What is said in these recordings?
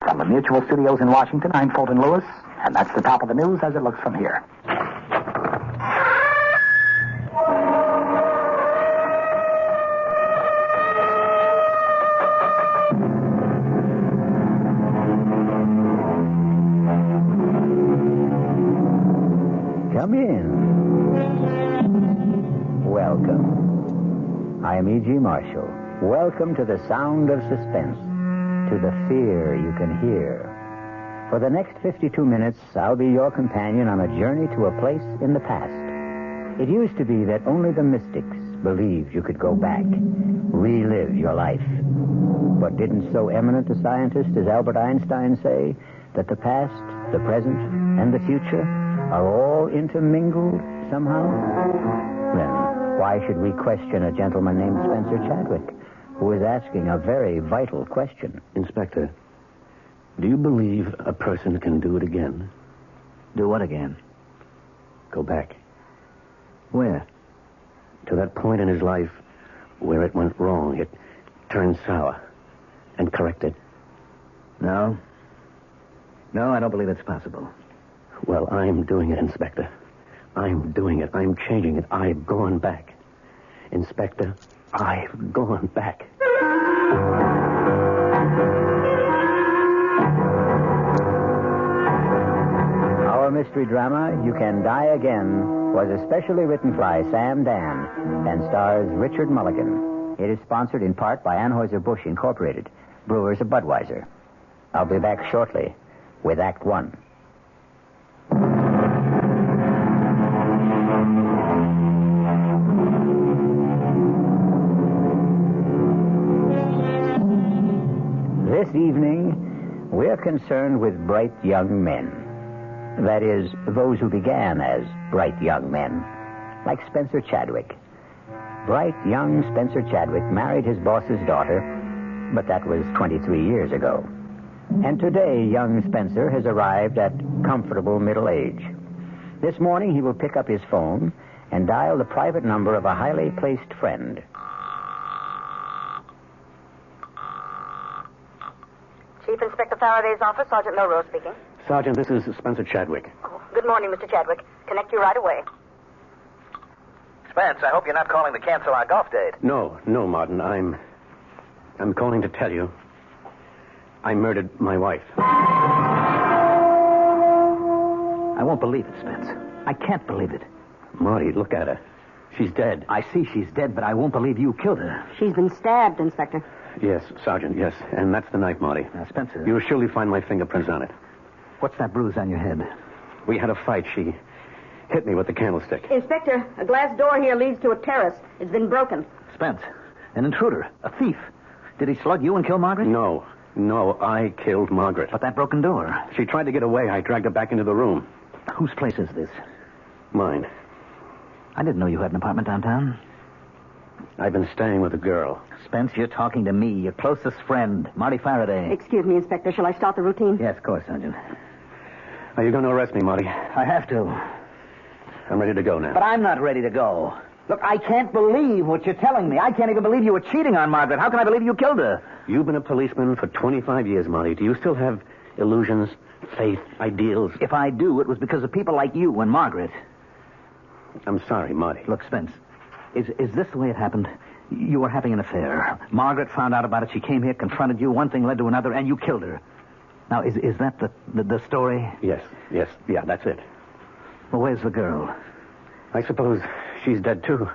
From the Mutual Studios in Washington, I'm Fulton Lewis, and that's the top of the news as it looks from here. Come in. Welcome. I am E.G. Marshall. Welcome to the sound of suspense, to the fear you can hear. For the next 52 minutes, I'll be your companion on a journey to a place in the past. It used to be that only the mystics believed you could go back, relive your life. But didn't so eminent a scientist as Albert Einstein say that the past, the present, and the future are all intermingled somehow? Then why should we question a gentleman named Spencer Chadwick, who is asking a very vital question? Inspector, do you believe a person can do it again? Do what again? Go back. Where? To that point in his life where it went wrong. It turned sour. And correct it. No. No, I don't believe it's possible. Well, I'm doing it, Inspector. I'm doing it. I'm changing it. I've gone back. Inspector, I've gone back. Our mystery drama, You Can Die Again, was especially written by Sam Dan and stars Richard Mulligan. It is sponsored in part by Anheuser-Busch Incorporated, brewers of Budweiser. I'll be back shortly with Act One. This evening, we're concerned with bright young men. That is, those who began as bright young men, like Spencer Chadwick. Bright young Spencer Chadwick married his boss's daughter, but that was 23 years ago. And today, young Spencer has arrived at comfortable middle age. This morning, he will pick up his phone and dial the private number of a highly placed friend. Chief Inspector Faraday's office, Sergeant Milrose speaking. Sergeant, this is Spencer Chadwick. Oh, good morning, Mr. Chadwick. Connect you right away. Spence, I hope you're not calling to cancel our golf date. No, Martin. I'm calling to tell you I murdered my wife. I won't believe it, Spence. I can't believe it. Marty, look at her. She's dead. I see she's dead, but I won't believe you killed her. She's been stabbed, Inspector. Yes, Sergeant, yes. And that's the knife, Marty. Now, Spencer... You'll surely find my fingerprints on it. What's that bruise on your head? We had a fight. She hit me with the candlestick. Inspector, a glass door here leads to a terrace. It's been broken. Spence, an intruder, a thief. Did he slug you and kill Margaret? No, I killed Margaret. But that broken door. She tried to get away. I dragged her back into the room. Whose place is this? Mine. I didn't know you had an apartment downtown. I've been staying with a girl. Spence, you're talking to me, your closest friend, Marty Faraday. Excuse me, Inspector. Shall I start the routine? Yes, of course, Sergeant. Are you going to arrest me, Marty? I have to. I'm ready to go now. But I'm not ready to go. Look, I can't believe what you're telling me. I can't even believe you were cheating on Margaret. How can I believe you killed her? You've been a policeman for 25 years, Marty. Do you still have illusions, faith, ideals? If I do, it was because of people like you and Margaret. I'm sorry, Marty. Look, Spence, is this the way it happened? You were having an affair. Margaret found out about it. She came here, confronted you. One thing led to another, and you killed her. Now, is that the story? Yes. Yeah, that's it. Well, where's the girl? I suppose she's dead, too.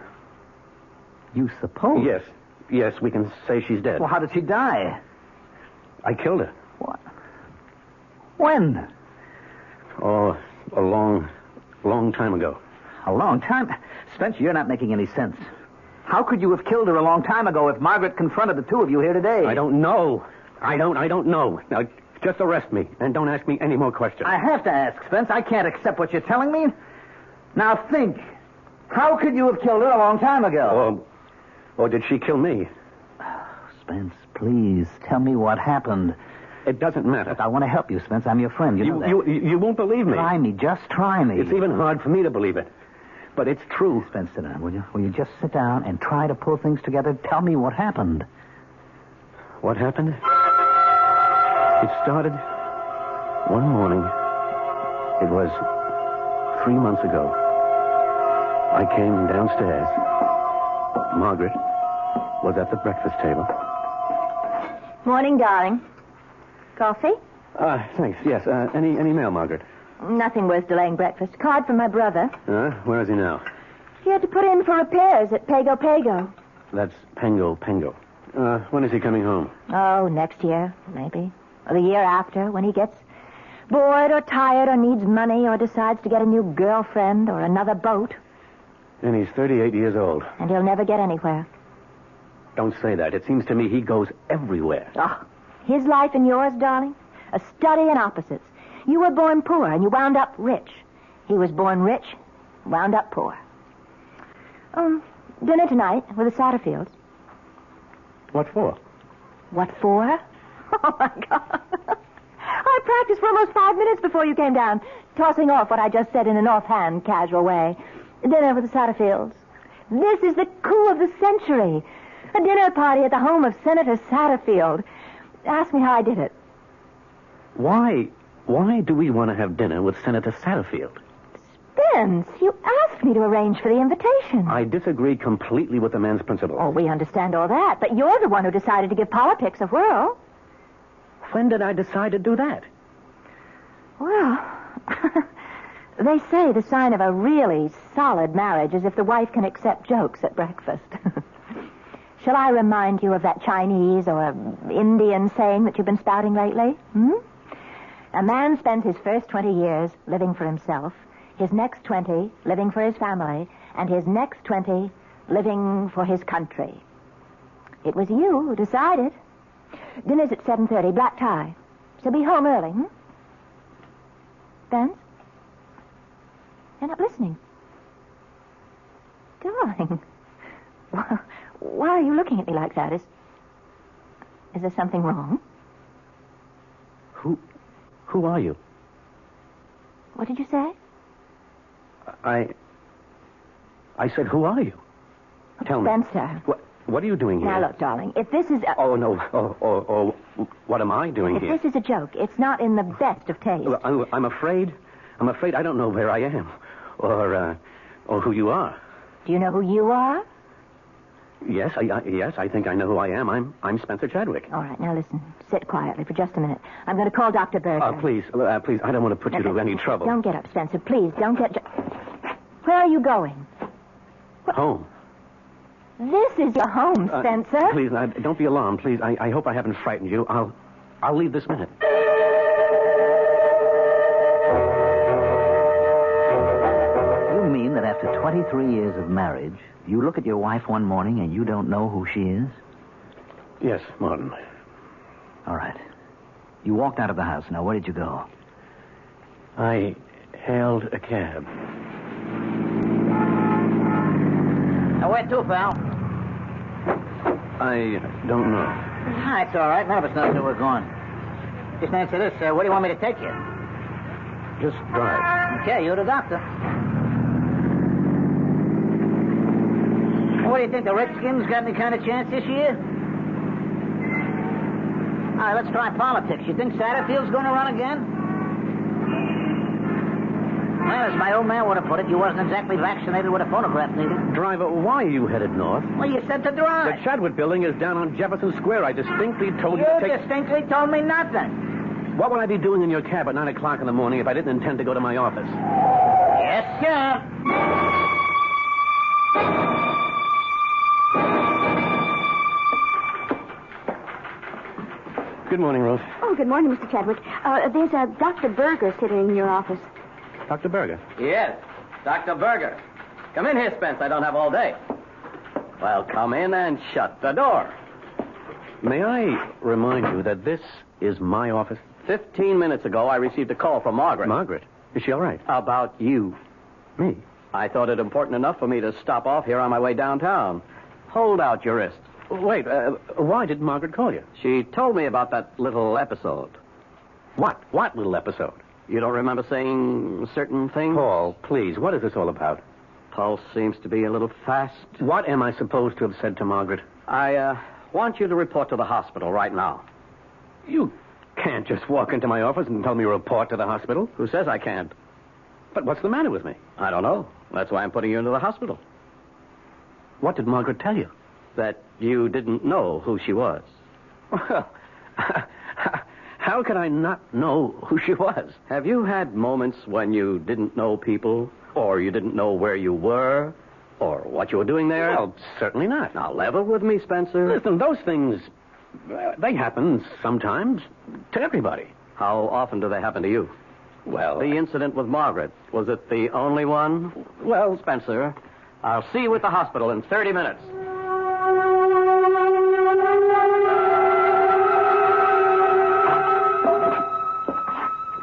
You suppose? Yes, we can say she's dead. Well, how did she die? I killed her. What? When? Oh, a long time ago. A long time? Spencer, you're not making any sense. How could you have killed her a long time ago if Margaret confronted the two of you here today? I don't know. I don't know. Now, just arrest me, and don't ask me any more questions. I have to ask, Spence. I can't accept what you're telling me. Now, think. How could you have killed her a long time ago? Or did she kill me? Spence, please, tell me what happened. It doesn't matter. Look, I want to help you, Spence. I'm your friend. You know that. You won't believe me. Try me. Just try me. It's even hard for me to believe it. But it's true. Spence, sit down, will you? Will you just sit down and try to pull things together? Tell me what happened. What happened? It started one morning. It was 3 months ago. I came downstairs. Margaret was at the breakfast table. Morning, darling. Coffee? Thanks, yes. Any mail, Margaret? Nothing worth delaying breakfast. Card from my brother. Where is he now? He had to put in for repairs at Pago Pago. That's Pango. When is he coming home? Oh, next year, maybe. Or the year after, when he gets bored or tired or needs money or decides to get a new girlfriend or another boat. And he's 38 years old. And he'll never get anywhere. Don't say that. It seems to me he goes everywhere. Oh, his life and yours, darling? A study in opposites. You were born poor and you wound up rich. He was born rich, wound up poor. Dinner tonight with the Satterfields. What for? What for? Oh, my God. I practiced for almost 5 minutes before you came down, tossing off what I just said in an offhand, casual way. Dinner with the Satterfields. This is the coup of the century. A dinner party at the home of Senator Satterfield. Ask me how I did it. Why do we want to have dinner with Senator Satterfield? Spence, you asked me to arrange for the invitation. I disagree completely with the man's principles. Oh, we understand all that, but you're the one who decided to give politics a whirl. When did I decide to do that? Well, they say the sign of a really solid marriage is if the wife can accept jokes at breakfast. Shall I remind you of that Chinese or Indian saying that you've been spouting lately? A man spends his first 20 years living for himself, his next 20 living for his family, and his next 20 living for his country. It was you who decided. Dinner's at 7:30, black tie. So be home early, Spence? You're not listening. Darling. Why are you looking at me like that? Is there something wrong? Who are you? What did you say? I said, who are you? Tell me. Spencer. What are you doing here? Now, look, darling, if this is... Oh, no. Oh, what am I doing here? If this is a joke, it's not in the best of taste. I'm afraid I don't know where I am. Or who you are. Do you know who you are? Yes, I think I know who I am. I'm Spencer Chadwick. All right, now listen. Sit quietly for just a minute. I'm going to call Dr. Berger. Please, I don't want to put you to any trouble. Don't get up, Spencer. Please, don't get... Where are you going? Home. This is your home, Spencer. Please, don't be alarmed, please. I hope I haven't frightened you. I'll leave this minute. You mean that after 23 years of marriage, you look at your wife one morning and you don't know who she is? Yes, Martin. All right. You walked out of the house. Now, where did you go? I hailed a cab. Now, where to, pal? I don't know. It's all right. None of us knows where we're going. Just answer this. Where do you want me to take you? Just drive. Okay, you're the doctor. What do you think? The Redskins got any kind of chance this year? All right, let's try politics. You think Satterfield's going to run again? Well, as my old man would have put it, you wasn't exactly vaccinated with a phonograph needle. Driver, why are you headed north? Well, you said to drive. The Chadwick building is down on Jefferson Square. I distinctly told you to take... You distinctly told me nothing. What would I be doing in your cab at 9 o'clock in the morning if I didn't intend to go to my office? Yes, sir. Good morning, Rose. Oh, good morning, Mr. Chadwick. There's a Dr. Berger sitting in your office. Dr. Berger. Yes, Dr. Berger. Come in here, Spence. I don't have all day. Well, come in and shut the door. May I remind you that this is my office? 15 minutes ago, I received a call from Margaret. Margaret? Is she all right? About you. Me? I thought it important enough for me to stop off here on my way downtown. Hold out your wrist. Wait, why did Margaret call you? She told me about that little episode. What? What little episode? You don't remember saying certain things? Paul, please, what is this all about? Pulse seems to be a little fast. What am I supposed to have said to Margaret? I want you to report to the hospital right now. You can't just walk into my office and tell me to report to the hospital. Who says I can't? But what's the matter with me? I don't know. That's why I'm putting you into the hospital. What did Margaret tell you? That you didn't know who she was. Well, how could I not know who she was? Have you had moments when you didn't know people, or you didn't know where you were, or what you were doing there? Well, certainly not. Now, level with me, Spencer. Listen, those things, they happen sometimes to everybody. How often do they happen to you? Well, The incident with Margaret, was it the only one? well, Spencer, I'll see you at the hospital in 30 minutes.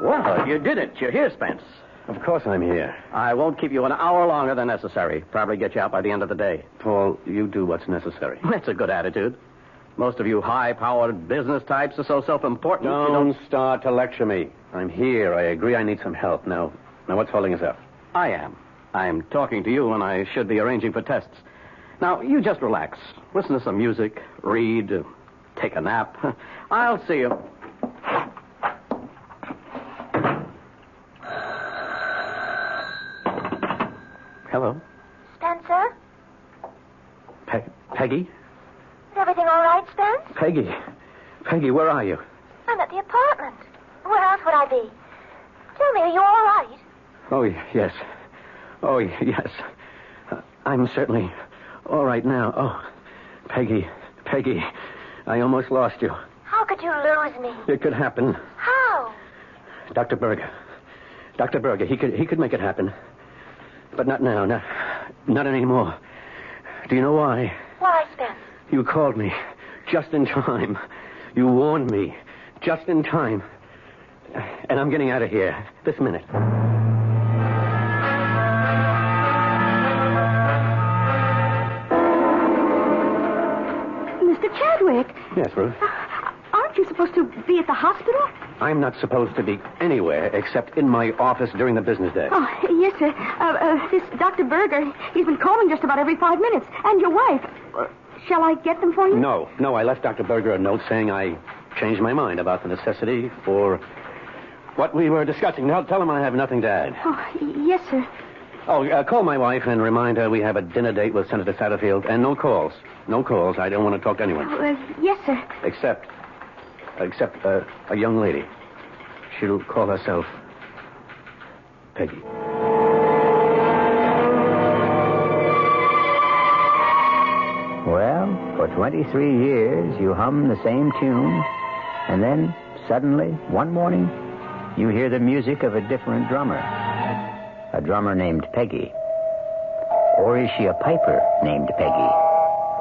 Well, you did it. You're here, Spence. of course I'm here. I won't keep you an hour longer than necessary. Probably get you out by the end of the day. Paul, you do what's necessary. That's a good attitude. Most of you high-powered business types are so self-important. you Don't start to lecture me. I'm here. I agree I need some help. Now, what's holding us up? I am. I'm talking to you when I should be arranging for tests. Now, you just relax. Listen to some music, read, take a nap. I'll see you. Hello? Spencer? Peggy? Is everything all right, Spence? Peggy, where are you? I'm at the apartment. Where else would I be? Tell me, are you all right? Oh, yes. Oh, yes. I'm certainly all right now. Oh, Peggy, I almost lost you. How could you lose me? It could happen. How? Dr. Berger, he could make it happen. But not now, not anymore. Do you know why? Why, Spence? You called me just in time. You warned me just in time. And I'm getting out of here this minute. Mr. Chadwick, Yes, Ruth? aren't you supposed to be at the hospital? I'm not supposed to be anywhere except in my office during the business day. Oh, yes, sir. This Dr. Berger, he's been calling just about every 5 minutes. And your wife. Shall I get them for you? No, I left Dr. Berger a note saying I changed my mind about the necessity for what we were discussing. Now, tell him I have nothing to add. Oh, yes, sir. Oh, call my wife and remind her we have a dinner date with Senator Satterfield. And no calls. No calls. I don't want to talk to anyone. Yes, sir. Except a young lady. She'll call herself Peggy. Well, for 23 years, you hum the same tune, and then, suddenly, one morning, you hear the music of a different drummer. A drummer named Peggy. Or is she a piper named Peggy,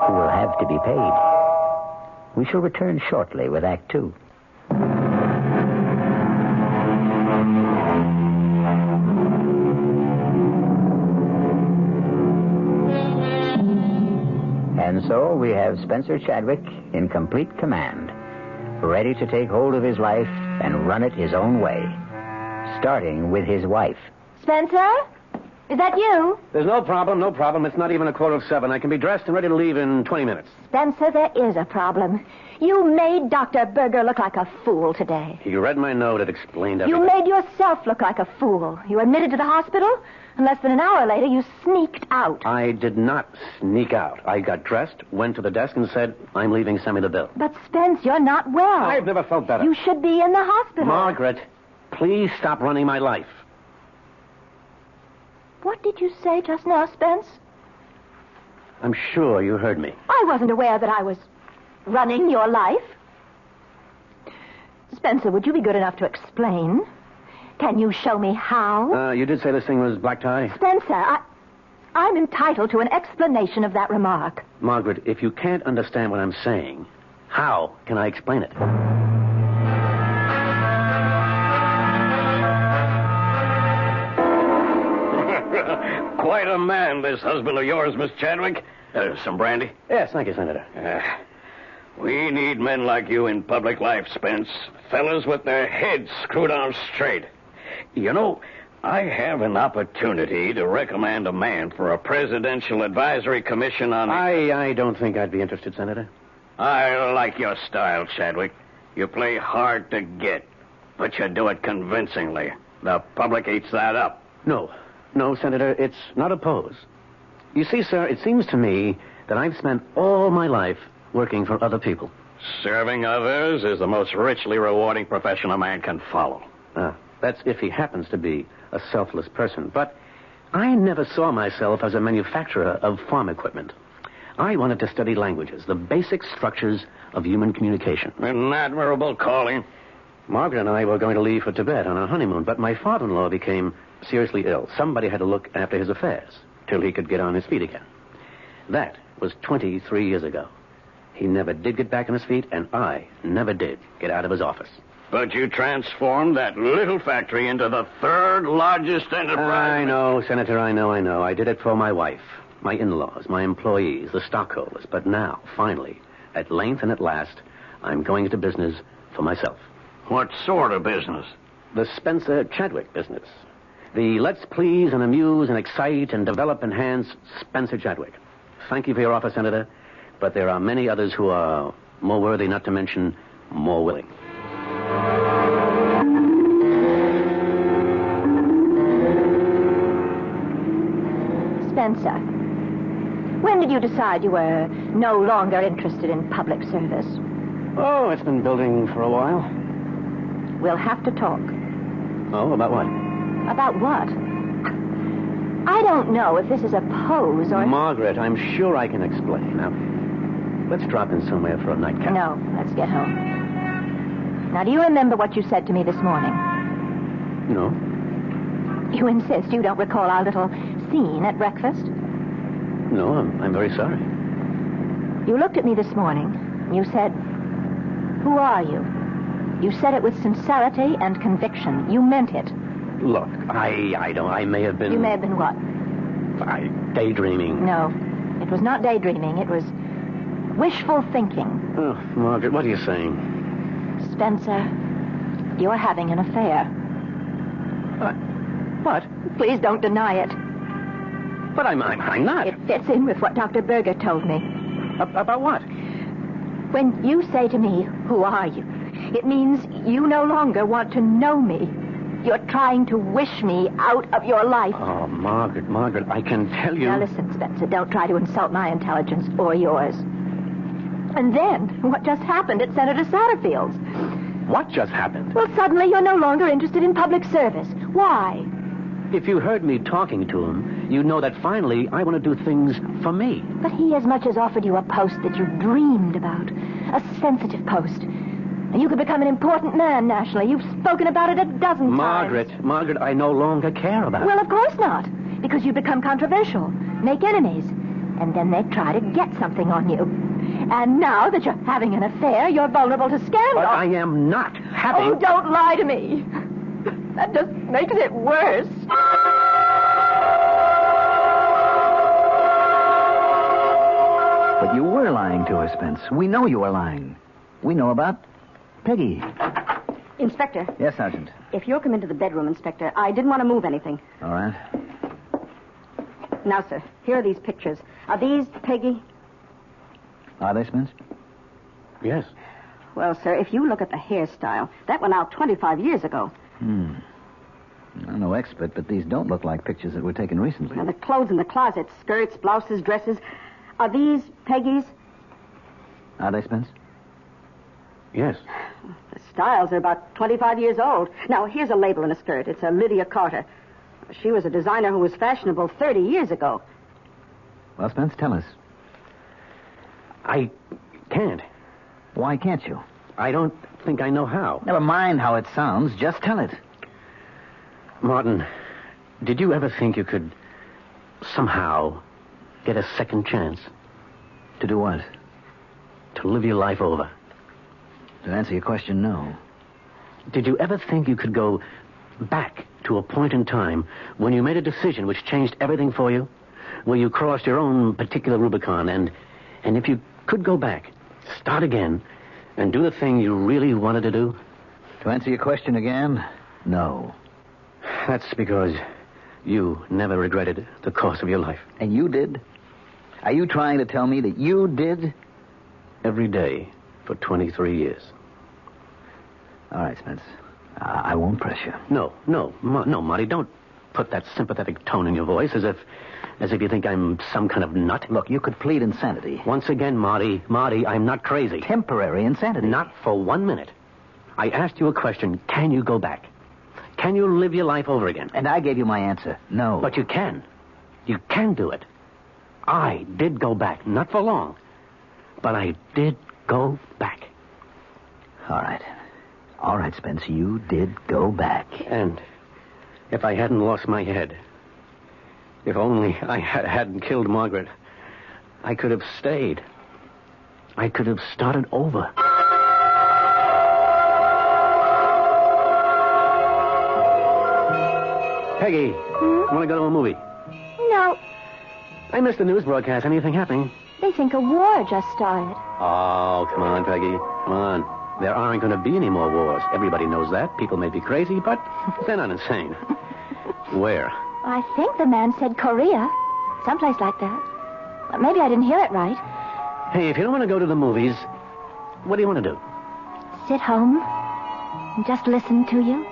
who will have to be paid? We shall return shortly with Act Two. And so we have Spencer Chadwick in complete command, ready to take hold of his life and run it his own way, starting with his wife. Spencer? Is that you? There's no problem. It's not even 6:45. I can be dressed and ready to leave in 20 minutes. Spencer, there is a problem. You made Dr. Berger look like a fool today. You read my note. It explained everything. You made yourself look like a fool. You admitted to the hospital, and less than an hour later, you sneaked out. I did not sneak out. I got dressed, went to the desk, and said, I'm leaving. Send me the bill. But, Spence, you're not well. I've never felt better. You should be in the hospital. Margaret, please stop running my life. What did you say just now, Spence? I'm sure you heard me. I wasn't aware that I was running your life. Spencer, would you be good enough to explain? Can you show me how? You did say this thing was black tie? Spencer, I'm entitled to an explanation of that remark. Margaret, if you can't understand what I'm saying, how can I explain it? Quite a man, this husband of yours, Miss Chadwick. Some brandy? Yes, thank you, Senator. We need men like you in public life, Spence. Fellas with their heads screwed on straight. You know, I have an opportunity to recommend a man for a presidential advisory commission on... I don't think I'd be interested, Senator. I like your style, Chadwick. You play hard to get, but you do it convincingly. The public eats that up. No, Senator, it's not a pose. You see, sir, it seems to me that I've spent all my life working for other people. Serving others is the most richly rewarding profession a man can follow. That's if he happens to be a selfless person. But I never saw myself as a manufacturer of farm equipment. I wanted to study languages, the basic structures of human communication. An admirable calling. Margaret and I were going to leave for Tibet on our honeymoon, but my father-in-law became seriously ill. Somebody had to look after his affairs till he could get on his feet again. That was 23 years ago. He never did get back on his feet, and I never did get out of his office. But you transformed that little factory into the third largest enterprise. I know, Senator, I know. I did it for my wife, my in-laws, my employees, the stockholders. But now, finally, at length and at last, I'm going into business for myself. What sort of business? The Spencer Chadwick business. The let's please and amuse and excite and develop enhance Spencer Chadwick. Thank you for your offer, Senator, but there are many others who are more worthy, not to mention more willing. Spencer, when did you decide you were no longer interested in public service? Oh, it's been building for a while. We'll have to talk. Oh, about what? About what? I don't know if this is a pose or... Margaret, I'm sure I can explain. Now, let's drop in somewhere for a nightcap. No, let's get home. Now, do you remember what you said to me this morning? No. You insist you don't recall our little scene at breakfast? No, I'm very sorry. You looked at me this morning, and you said, "Who are you?" You said it with sincerity and conviction. You meant it. Look, I may have been... You may have been what? Daydreaming. No, it was not daydreaming. It was wishful thinking. Oh, Margaret, what are you saying? Spencer, you're having an affair. What? Please don't deny it. But I'm not. It fits in with what Dr. Berger told me. About what? When you say to me, "Who are you?" it means you no longer want to know me. You're trying to wish me out of your life. Oh, Margaret, I can tell you... Now listen, Spencer, don't try to insult my intelligence or yours. And then, what just happened at Senator Satterfield's? What just happened? Well, suddenly you're no longer interested in public service. Why? If you heard me talking to him, you'd know that finally I want to do things for me. But he as much as offered you a post that you dreamed about. A sensitive post. And you could become an important man nationally. You've spoken about it a dozen times. Margaret, I no longer care about it. Well, of course not. Because you become controversial. Make enemies. And then they try to get something on you. And now that you're having an affair, you're vulnerable to scandal. But I am not having... Oh, don't lie to me. That just makes it worse. But you were lying to her, Spence. We know you were lying. We know about Peggy. Inspector. Yes, Sergeant. If you'll come into the bedroom, Inspector, I didn't want to move anything. All right. Now, sir, here are these pictures. Are these Peggy? Are they, Spence? Yes. Well, sir, if you look at the hairstyle, that went out 25 years ago. I'm no expert, but these don't look like pictures that were taken recently. Now, the clothes in the closet, skirts, blouses, dresses, are these Peggy's? Are they, Spence? Yes. The styles are about 25 years old. Now, here's a label in a skirt. It's a Lydia Carter. She was a designer who was fashionable 30 years ago. Well, Spence, tell us. I can't. Why can't you? I don't think I know how. Never mind how it sounds. Just tell it. Martin, did you ever think you could somehow get a second chance? To do what? To live your life over. To answer your question, no. Did you ever think you could go back to a point in time when you made a decision which changed everything for you? Where you crossed your own particular Rubicon and if you could go back, start again, and do the thing you really wanted to do? To answer your question again, no. That's because you never regretted the course of your life. And you did? Are you trying to tell me that you did? Every day for 23 years. All right, Spence. I won't press you. No, Marty, don't put that sympathetic tone in your voice as if you think I'm some kind of nut. Look, you could plead insanity. Once again, Marty, I'm not crazy. Temporary insanity. Not for 1 minute. I asked you a question. Can you go back? Can you live your life over again? And I gave you my answer. No. But you can. You can do it. I did go back. Not for long. But I did go back. All right. All right, Spence, you did go back. And if I hadn't lost my head, if only I hadn't killed Margaret, I could have stayed. I could have started over. Peggy, want to go to a movie? No. I missed the news broadcast. Anything happening? They think a war just started. Oh, come on, Peggy. Come on. There aren't going to be any more wars. Everybody knows that. People may be crazy, but they're not insane. Where? I think the man said Korea. Someplace like that. But maybe I didn't hear it right. Hey, if you don't want to go to the movies, what do you want to do? Sit home and just listen to you.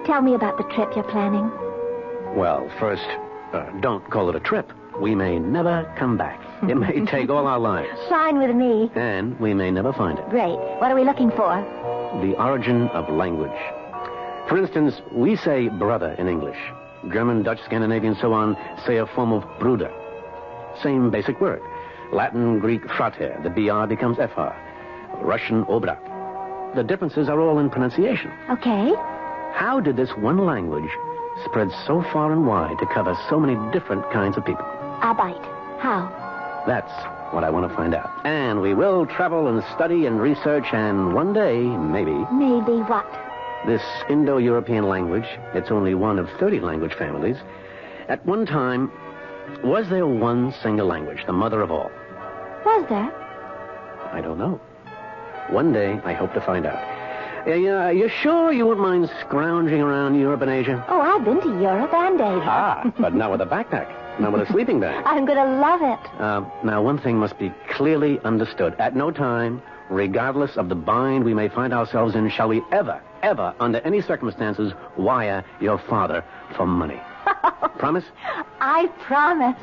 Tell me about the trip you're planning. Well, first, don't call it a trip. We may never come back. It may take all our lives. Fine with me. And we may never find it. Great. What are we looking for? The origin of language. For instance, we say brother in English. German, Dutch, Scandinavian, so on, say a form of Bruder. Same basic word. Latin, Greek, frater. The BR becomes FR. Russian, obrat. The differences are all in pronunciation. Okay. How did this one language spread so far and wide to cover so many different kinds of people? Arbeit. How? That's what I want to find out. And we will travel and study and research, and one day, maybe... Maybe what? This Indo-European language, it's only one of 30 language families. At one time, was there one single language, the mother of all? Was there? I don't know. One day, I hope to find out. You sure you wouldn't mind scrounging around Europe and Asia? Oh, I've been to Europe and Asia. Ah, but not with a backpack. Not with a sleeping bag. I'm going to love it. Now, one thing must be clearly understood. At no time, regardless of the bind we may find ourselves in, shall we ever, under any circumstances, wire your father for money. Promise? I promise.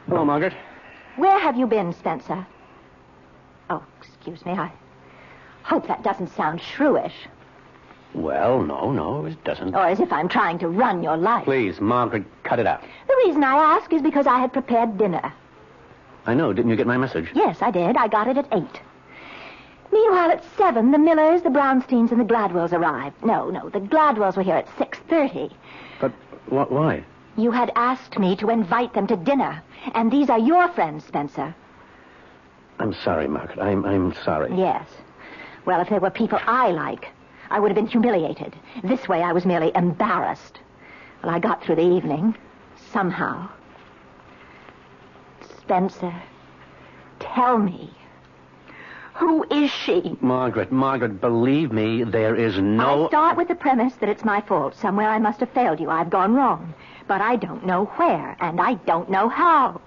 Hello, Margaret. Where have you been, Spencer? Oh, excuse me. I hope that doesn't sound shrewish. Well, no, it doesn't. Or as if I'm trying to run your life. Please, Margaret, cut it out. The reason I ask is because I had prepared dinner. I know. Didn't you get my message? Yes, I did. I got it at 8. Meanwhile, at 7, the Millers, the Brownsteins, and the Gladwells arrived. No, the Gladwells were here at 6:30. But why? You had asked me to invite them to dinner. And these are your friends, Spencer. I'm sorry, Margaret. I'm sorry. Yes. Well, if they were people I like, I would have been humiliated. This way, I was merely embarrassed. Well, I got through the evening. Somehow. Spencer, tell me. Who is she? Margaret, believe me, there is no... I start with the premise that it's my fault. Somewhere I must have failed you. I've gone wrong. But I don't know where, and I don't know how.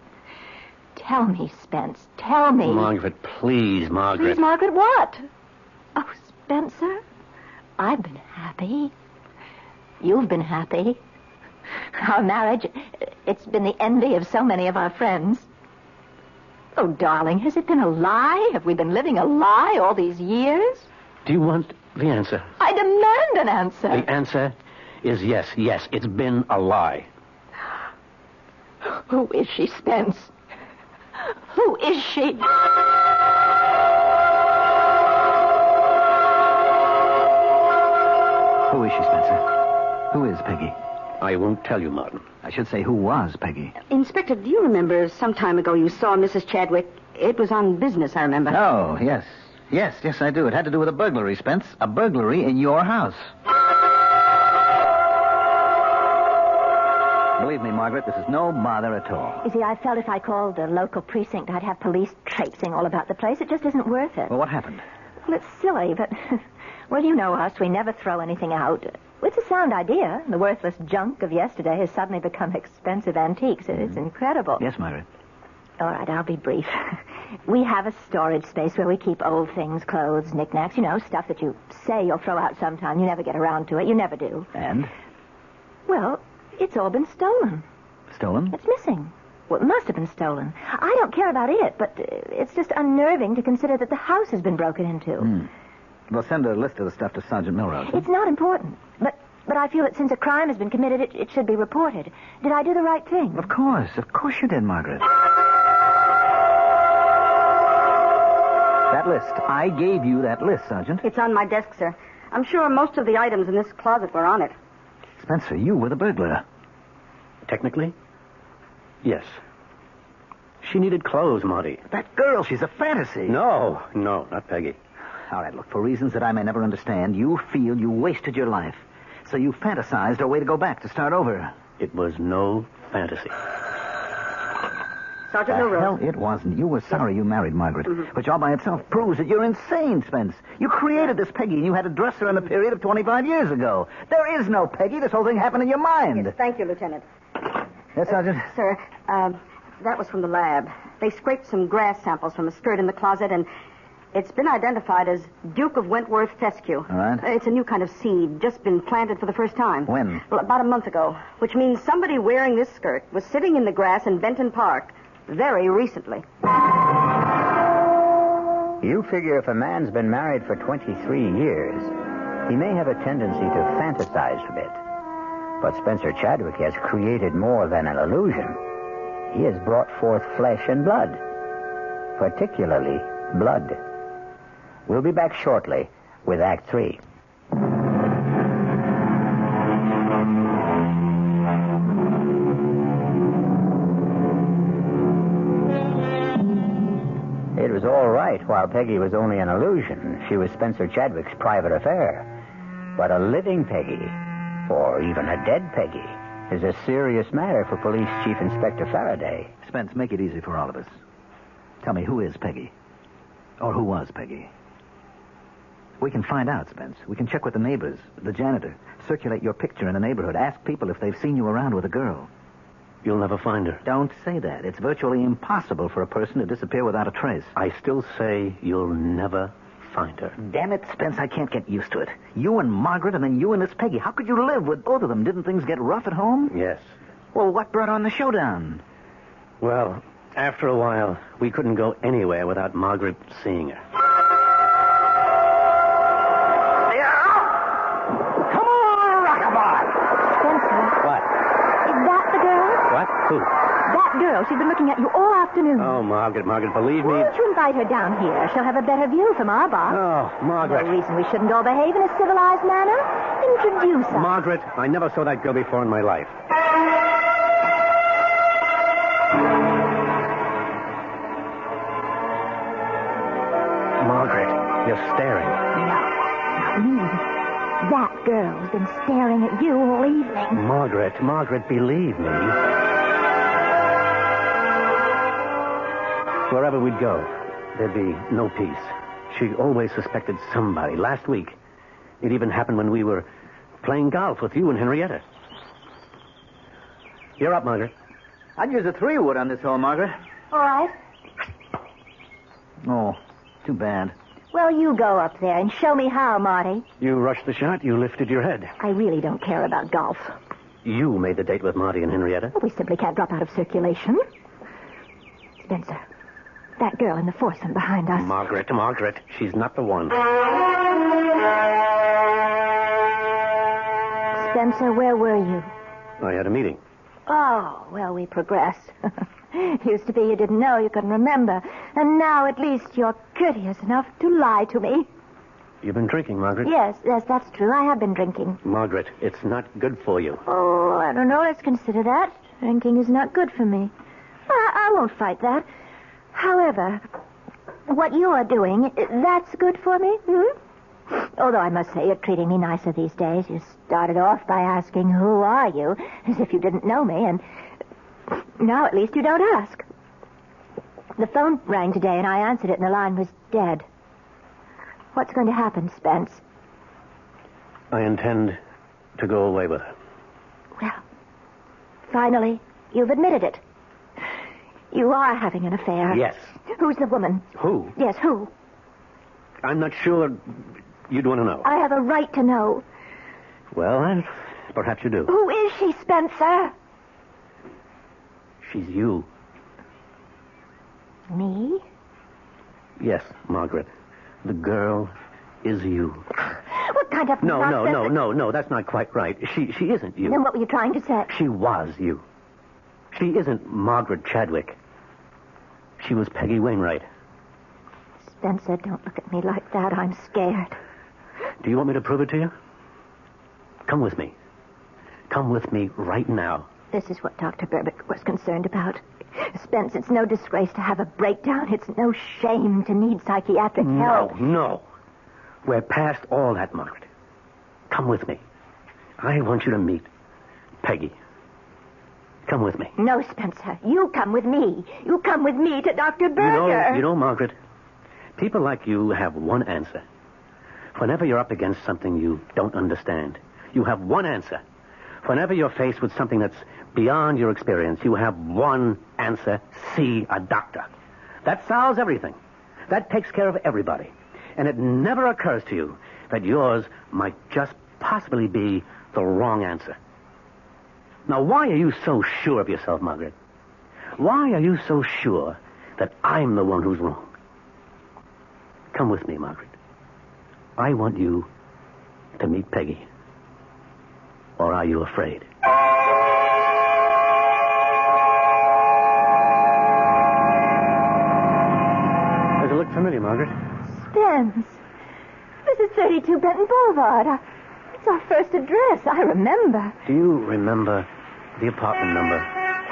Tell me, Spence. Tell me. Margaret, please, Margaret. Please, Margaret, what? Oh, Spencer, I've been happy. You've been happy. Our marriage, it's been the envy of so many of our friends. Oh, darling, has it been a lie? Have we been living a lie all these years? Do you want the answer? I demand an answer. The answer is yes, it's been a lie. Who is she, Spence? Who is she? Who is she, Spencer? Who is Peggy? I won't tell you, Martin. I should say, who was Peggy? Inspector, do you remember some time ago you saw Mrs. Chadwick? It was on business, I remember. Oh, yes. Yes, I do. It had to do with a burglary, Spence. A burglary in your house. Believe me, Margaret, this is no bother at all. You see, I felt if I called the local precinct, I'd have police traipsing all about the place. It just isn't worth it. Well, what happened? Well, it's silly, but... Well, you know us. We never throw anything out. It's a sound idea. The worthless junk of yesterday has suddenly become expensive antiques. It's incredible. Yes, Margaret. All right, I'll be brief. We have a storage space where we keep old things, clothes, knickknacks, stuff that you say you'll throw out sometime. You never get around to it. You never do. And? Well, it's all been stolen. Stolen? It's missing. Well, it must have been stolen. I don't care about it, but it's just unnerving to consider that the house has been broken into. Well, send a list of the stuff to Sergeant Milrose. It's not important, but I feel that since a crime has been committed, it should be reported. Did I do the right thing? Of course you did, Margaret. That list. I gave you that list, Sergeant. It's on my desk, sir. I'm sure most of the items in this closet were on it. Spencer, you were the burglar. Technically, yes. She needed clothes, Marty. That girl, she's a fantasy. No, not Peggy. All right, look, for reasons that I may never understand, you feel you wasted your life. So you fantasized a way to go back, to start over. It was no fantasy. Sergeant The Milrose. hell it wasn't. You were sorry you married Margaret, which all by itself proves that you're insane, Spence. You created this Peggy, and you had to dress her in the period of 25 years ago. There is no Peggy. This whole thing happened in your mind. Yes, thank you, Lieutenant. Yes, Sergeant? Sir, that was from the lab. They scraped some grass samples from a skirt in the closet, and it's been identified as Duke of Wentworth fescue. All right. It's a new kind of seed, just been planted for the first time. When? Well, about a month ago, which means somebody wearing this skirt was sitting in the grass in Benton Park very recently. You figure if a man's been married for 23 years, he may have a tendency to fantasize a bit. But Spencer Chadwick has created more than an illusion. He has brought forth flesh and blood, particularly blood. We'll be back shortly with Act 3. It was all right while Peggy was only an illusion. She was Spencer Chadwick's private affair. But a living Peggy, or even a dead Peggy, is a serious matter for Police Chief Inspector Faraday. Spence, make it easy for all of us. Tell me, who is Peggy? Or who was Peggy? We can find out, Spence. We can check with the neighbors, the janitor, circulate your picture in the neighborhood, ask people if they've seen you around with a girl. You'll never find her. Don't say that. It's virtually impossible for a person to disappear without a trace. I still say you'll never find her. Damn it, Spence, I can't get used to it. You and Margaret, and then you and this Peggy. How could you live with both of them? Didn't things get rough at home? Yes. Well, what brought on the showdown? Well, after a while, we couldn't go anywhere without Margaret seeing her. Come on, rockabye! Spencer, What? is that the girl? What? Who? That girl. She's been looking at you all afternoon. Oh, Margaret, believe me. Won't you invite her down here? She'll have a better view from our box. Oh, Margaret. No reason we shouldn't all behave in a civilized manner. Introduce us. Margaret, I never saw that girl before in my life. Margaret, you're staring. No, not me. That girl's been staring at you all evening. Margaret, believe me. Wherever we'd go, there'd be no peace. She always suspected somebody. Last week, it even happened when we were playing golf with you and Henrietta. You're up, Margaret. I'd use a 3-wood on this hole, Margaret. All right. Oh, too bad. Well, you go up there and show me how, Marty. You rushed the shot. You lifted your head. I really don't care about golf. You made the date with Marty and Henrietta. Well, we simply can't drop out of circulation. Spencer, that girl in the foursome behind us. Margaret, she's not the one. Spencer, where were you? I had a meeting. Oh, well, we progress. Used to be you didn't know, you couldn't remember. And now at least you're courteous enough to lie to me. You've been drinking, Margaret? Yes, that's true. I have been drinking. Margaret, it's not good for you. Oh, I don't know. Let's consider that. Drinking is not good for me. I won't fight that. However, what you're doing, that's good for me, Although I must say you're treating me nicer these days. You started off by asking, who are you? As if you didn't know me, and now at least you don't ask. The phone rang today, and I answered it, and the line was dead. What's going to happen, Spence? I intend to go away with her. Well, finally, you've admitted it. You are having an affair. Yes. Who's the woman? Who? Yes, who? I'm not sure you'd want to know. I have a right to know. Well, perhaps you do. Who is she, Spencer? She's you. Me? Yes, Margaret. The girl is you. What kind of nonsense? No, that's not quite right. She isn't you. Then what were you trying to say? She was you. She isn't Margaret Chadwick. She was Peggy Wainwright. Spencer, don't look at me like that. I'm scared. Do you want me to prove it to you? Come with me. Come with me right now. This is what Dr. Berbick was concerned about. Spence, it's no disgrace to have a breakdown. It's no shame to need psychiatric help. No. We're past all that, Margaret. Come with me. I want you to meet Peggy. Come with me. No, Spencer. You come with me. You come with me to Dr. Berger. You know, Margaret, people like you have one answer. Whenever you're up against something you don't understand, you have one answer. Whenever you're faced with something that's beyond your experience, you have one answer: see a doctor. That solves everything. That takes care of everybody. And it never occurs to you that yours might just possibly be the wrong answer. Now, why are you so sure of yourself, Margaret? Why are you so sure that I'm the one who's wrong? Come with me, Margaret. I want you to meet Peggy. Or are you afraid? Does it look familiar, Margaret? Spence. This is 32 Benton Boulevard. It's our first address. I remember. Do you remember the apartment number?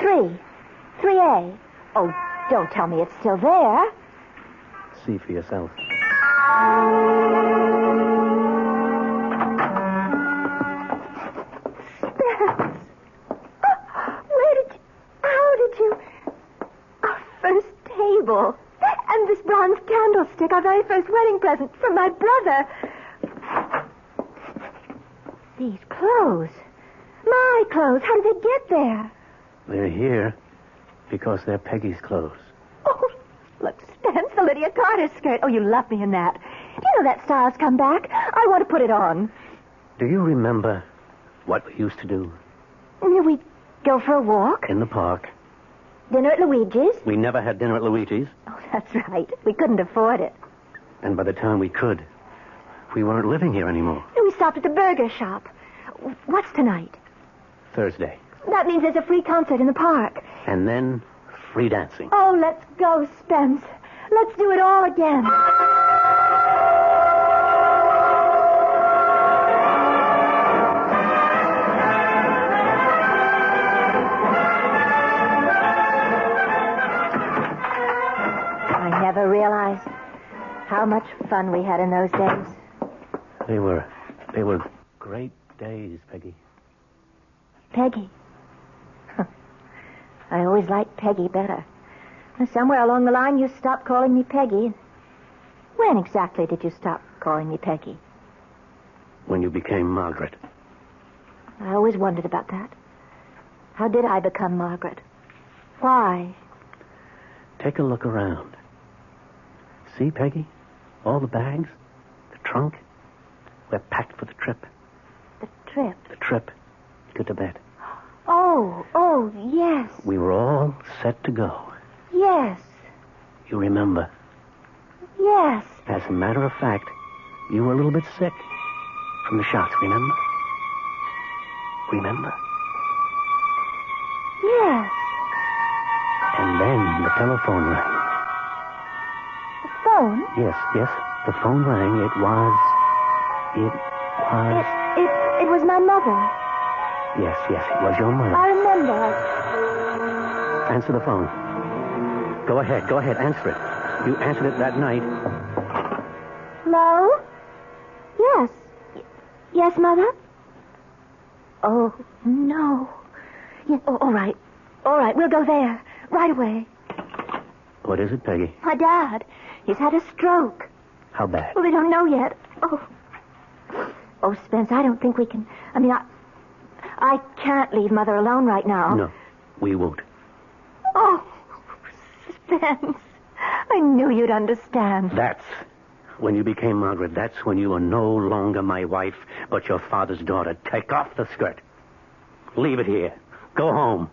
3A. Oh, don't tell me it's still there. See for yourself. Spence. How did you... Our first table. And this bronze candlestick, our very first wedding present from my brother. These clothes. My clothes. How did they get there? They're here because they're Peggy's clothes. Oh, look, Spence, the Lydia Carter skirt. Oh, you love me in that. Do you know that style's come back? I want to put it on. Do you remember what we used to do? We'd go for a walk. In the park. Dinner at Luigi's. We never had dinner at Luigi's. Oh, that's right. We couldn't afford it. And by the time we could, we weren't living here anymore. We stopped at the burger shop. What's tonight? Thursday. That means there's a free concert in the park. And then free dancing. Oh, let's go, Spence. Let's do it all again. I never realized how much fun we had in those days. They were great days, Peggy. Peggy. I always liked Peggy better. Somewhere along the line, you stopped calling me Peggy. When exactly did you stop calling me Peggy? When you became Margaret. I always wondered about that. How did I become Margaret? Why? Take a look around. See, Peggy? All the bags, the trunk. We're packed for the trip. The trip? The trip to Tibet. Oh, yes. We were all set to go. Yes. You remember? Yes. As a matter of fact, you were a little bit sick from the shots, remember? Remember? Yes. And then the telephone rang. The phone? Yes, the phone rang. It was... It was my mother. Yes, it was your mother. I remember. Answer the phone. Go ahead, answer it. You answered it that night. Hello? Yes. Yes, Mother? Oh, no. Yeah, all right. All right, we'll go there. Right away. What is it, Peggy? My dad. He's had a stroke. How bad? Well, they don't know yet. Oh. Oh, Spence, I don't think we can... I can't leave Mother alone right now. No, we won't. Oh, Spence. I knew you'd understand. That's when you became Margaret. That's when you were no longer my wife, but your father's daughter. Take off the skirt. Leave it here. Go home.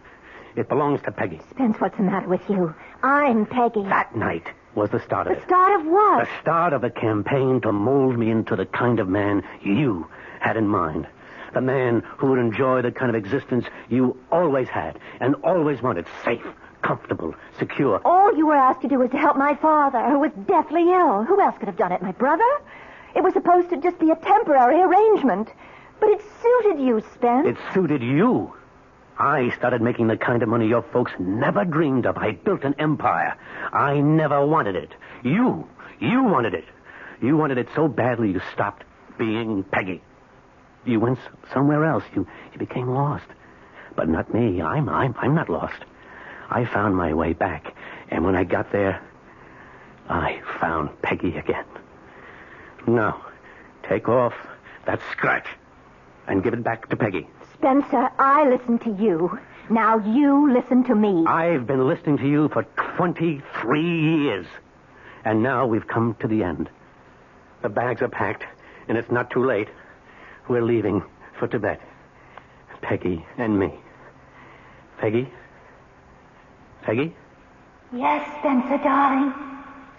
It belongs to Peggy. Spence, what's the matter with you? I'm Peggy. That night was the start of it. The start of what? The start of a campaign to mold me into the kind of man you had in mind. The man who would enjoy the kind of existence you always had and always wanted. Safe, comfortable, secure. All you were asked to do was to help my father, who was deathly ill. Who else could have done it? My brother? It was supposed to just be a temporary arrangement. But it suited you, Spence. It suited you. I started making the kind of money your folks never dreamed of. I built an empire. I never wanted it. You wanted it. You wanted it so badly you stopped being Peggy. You went somewhere else. You became lost. But not me. I'm not lost. I found my way back. And when I got there, I found Peggy again. Now, take off that skirt and give it back to Peggy. Spencer, I listened to you. Now you listen to me. I've been listening to you for 23 years. And now we've come to the end. The bags are packed, and it's not too late. We're leaving for Tibet. Peggy and me. Peggy? Peggy? Yes, Spencer, darling.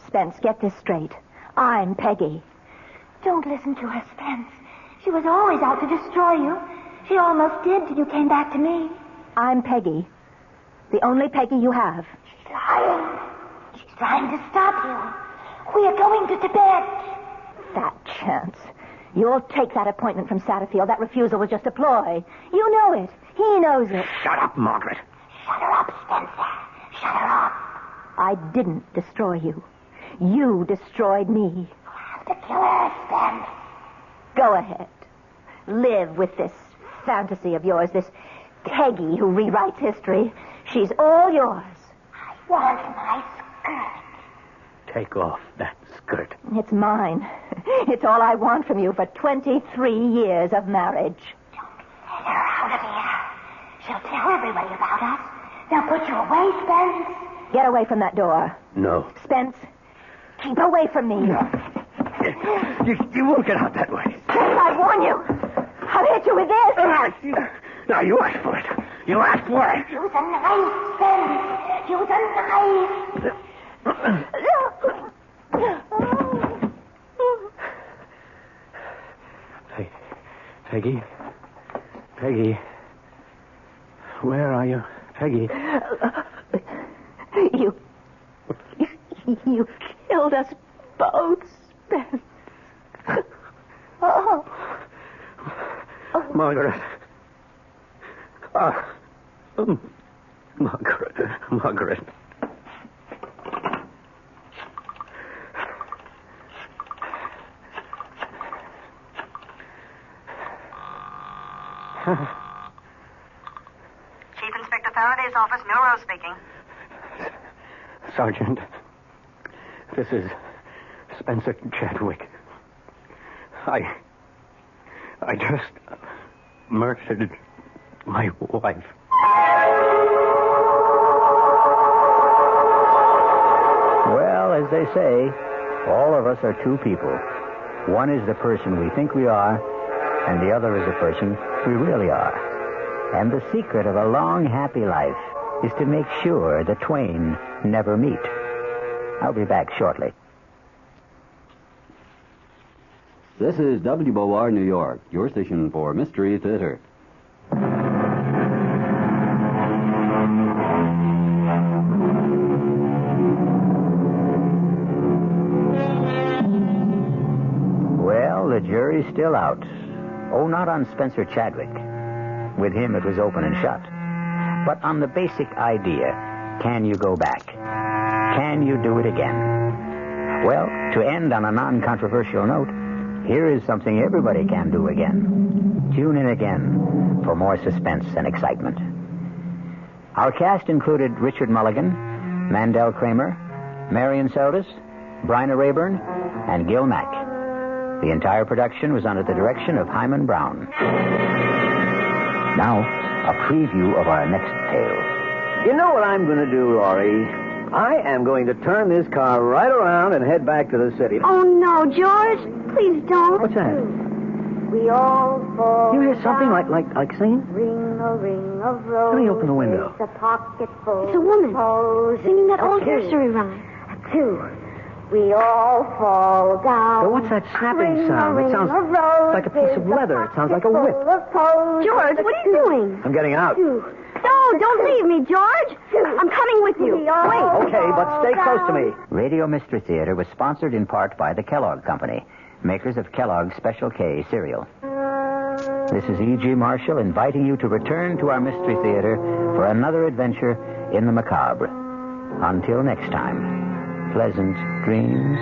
Spence, get this straight. I'm Peggy. Don't listen to her, Spence. She was always out to destroy you. She almost did till you came back to me. I'm Peggy. The only Peggy you have. She's lying. She's trying to stop you. We are going to Tibet. Fat chance. You'll take that appointment from Satterfield. That refusal was just a ploy. You know it. He knows it. Shut up, Margaret. Shut her up, Spencer. Shut her up. I didn't destroy you. You destroyed me. You have to kill her, Spence. Go ahead. Live with this fantasy of yours, this Peggy who rewrites history. She's all yours. I want my skirt. Take off that skirt. It's mine. It's all I want from you for 23 years of marriage. Don't let her out of here. She'll tell everybody about us. They'll put you away, Spence. Get away from that door. No. Spence, keep away from me. You won't get out that way. Spence, I warn you. I'll hit you with this. Now, you asked for it. You asked for it. Use a knife, Spence. Use a knife. Peggy? Peggy? Where are you? Peggy? You killed us both, Spence. Oh. Margaret. Margaret. Chief Inspector Faraday's office, Milrose speaking. Sergeant, this is Spencer Chadwick. I just murdered my wife. Well, as they say, all of us are two people. One is the person we think we are, and the other is the person we really are. And the secret of a long, happy life is to make sure the twain never meet. I'll be back shortly. This is WOR New York, your station for Mystery Theater. Well, the jury's still out. Oh, not on Spencer Chadwick. With him, it was open and shut. But on the basic idea, can you go back? Can you do it again? Well, to end on a non-controversial note, here is something everybody can do again. Tune in again for more suspense and excitement. Our cast included Richard Mulligan, Mandel Kramer, Marion Seldes, Bryna Rayburn, and Gil Mack. The entire production was under the direction of Hyman Brown. Now, a preview of our next tale. You know what I'm going to do, Laurie? I am going to turn this car right around and head back to the city. Oh, no, George. Please don't. What's that? We all fall. You hear something like singing? Ring a ring of roses. Let me open the window. A pocket full. It's a woman singing that old two. nursery rhyme. Two. We all fall down. But what's that snapping Ring sound? a It ring sounds of roses, like a piece of leather. It sounds like a whip. George, what are you doing? I'm getting out. No, don't leave me, George. I'm coming with you. Wait. Okay, but stay close to me. Radio Mystery Theater was sponsored in part by the Kellogg Company, makers of Kellogg's Special K cereal. This is E.G. Marshall inviting you to return to our Mystery Theater for another adventure in the macabre. Until next time, pleasant dreams.